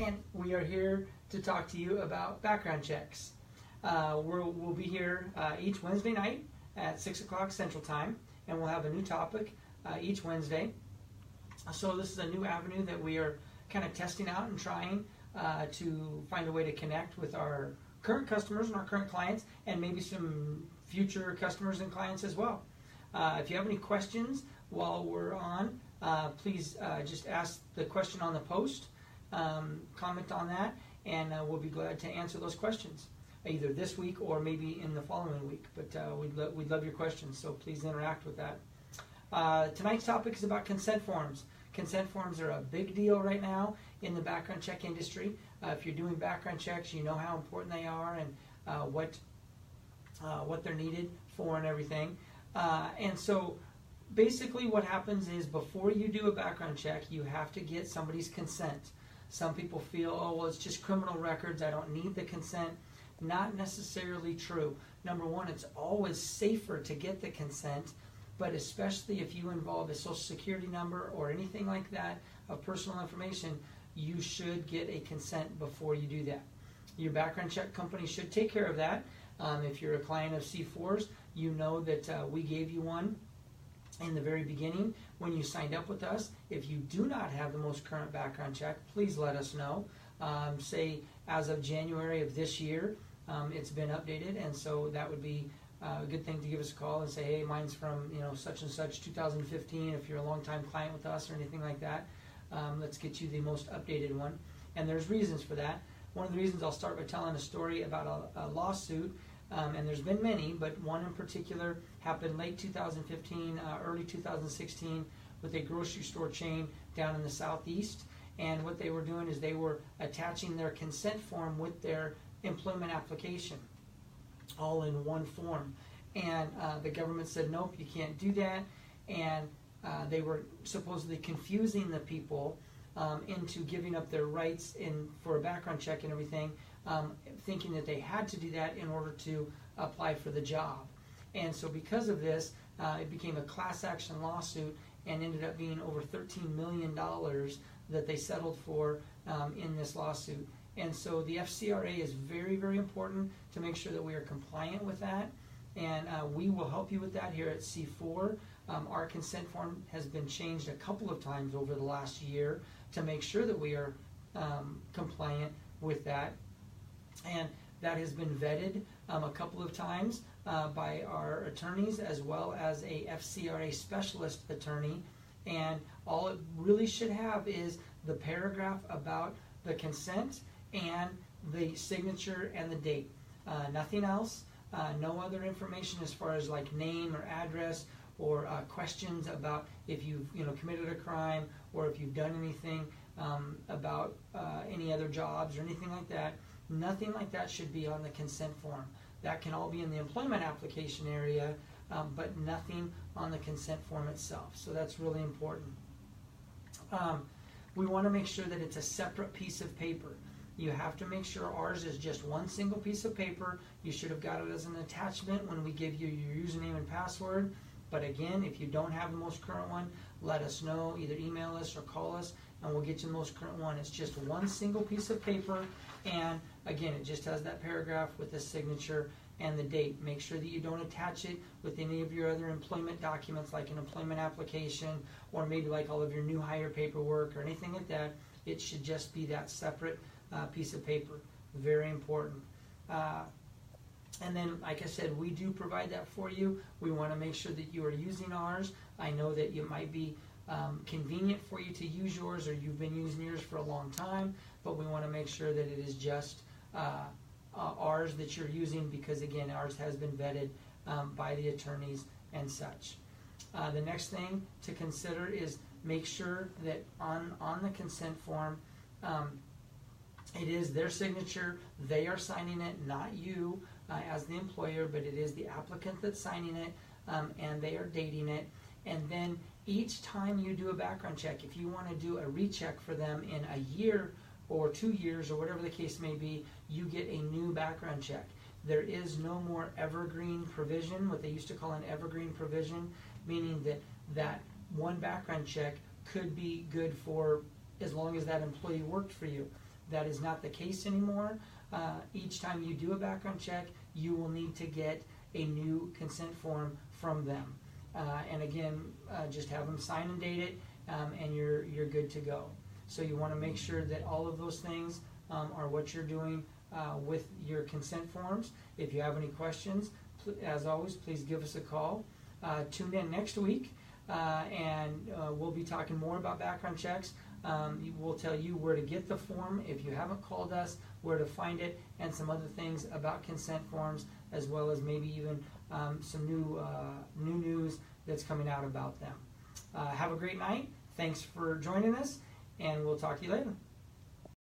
and we are here to talk to you about background checks. We'll be here each Wednesday night at 6 o'clock Central Time, and we'll have a new topic each Wednesday. So this is a new avenue that we are kind of testing out and trying to find a way to connect with our current customers and our current clients, and maybe some future customers and clients as well. If you have any questions while we're on, please just ask the question on the post, comment on that, and we'll be glad to answer those questions, either this week or maybe in the following week. But we'd love your questions, so please interact with that. Tonight's topic is about consent forms. Consent forms are a big deal right now in the background check industry. If you're doing background checks, you know how important they are and what they're needed for and everything. And so basically what happens is, before you do a background check, you have to get somebody's consent. Some people feel, oh, well, it's just criminal records, I don't need the consent. Not necessarily true. Number one, it's always safer to get the consent, but especially if you involve a social security number or anything like that of personal information, you should get a consent before you do that. Your background check company should take care of that. If you're a client of C4's, you know that we gave you one in the very beginning when you signed up with us. If you do not have the most current background check, please let us know. Say as of January of this year, it's been updated, and so that would be a good thing to give us a call and say, hey, mine's from such and such 2015. If you're a long-time client with us or anything like that, let's get you the most updated one. And there's reasons for that. One of the reasons, I'll start by telling a story about a lawsuit, and there's been many, but one in particular happened late 2015, early 2016 with a grocery store chain down in the southeast. And what they were doing is they were attaching their consent form with their employment application, all in one form. And the government said, nope, you can't do that. And they were supposedly confusing the people into giving up their rights for a background check and everything, thinking that they had to do that in order to apply for the job. And so because of this, it became a class action lawsuit and ended up being over $13 million that they settled for in this lawsuit. And so the FCRA is very, very important to make sure that we are compliant with that. And we will help you with that here at C4. Our consent form has been changed a couple of times over the last year to make sure that we are compliant with that. And that has been vetted a couple of times by our attorneys, as well as a FCRA specialist attorney. And all it really should have is the paragraph about the consent and the signature and the date. Nothing else. No other information as far as like name or address, or questions about if you've committed a crime, or if you've done anything about any other jobs or anything like that. Nothing like that should be on the consent form. That can all be in the employment application area, but nothing on the consent form itself. So that's really important. We want to make sure that it's a separate piece of paper. You have to make sure ours is just one single piece of paper. You should have got it as an attachment when we give you your username and password. But again, if you don't have the most current one, let us know. Either email us or call us, and we'll get you the most current one. It's just one single piece of paper, and again, it just has that paragraph with the signature and the date. Make sure that you don't attach it with any of your other employment documents, like an employment application, or maybe like all of your new hire paperwork or anything like that. It should just be that separate piece of paper. Very important. And then, like I said, we do provide that for you. We want to make sure that you are using ours. I know that it might be convenient for you to use yours, or you've been using yours for a long time, but we want to make sure that it is just ours that you're using, because again, ours has been vetted by the attorneys and such. The next thing to consider is make sure that on the consent form, it is their signature. They are signing it, not you as the employer, but it is the applicant that's signing it, and they are dating it. And then each time you do a background check, if you want to do a recheck for them in a year or 2 years or whatever the case may be, you get a new background check. There is no more evergreen provision, what they used to call an evergreen provision, meaning that one background check could be good for as long as that employee worked for you. that is not the case anymore. Each time you do a background check, you will need to get a new consent form from them. And again, just have them sign and date it, and you're good to go. So you want to make sure that all of those things are what you're doing with your consent forms. If you have any questions, as always, please give us a call. Tune in next week, and we'll be talking more about background checks. We'll tell you where to get the form if you haven't called us, where to find it, and some other things about consent forms, as well as maybe even some new news that's coming out about them. Have a great night. Thanks for joining us, and we'll talk to you later.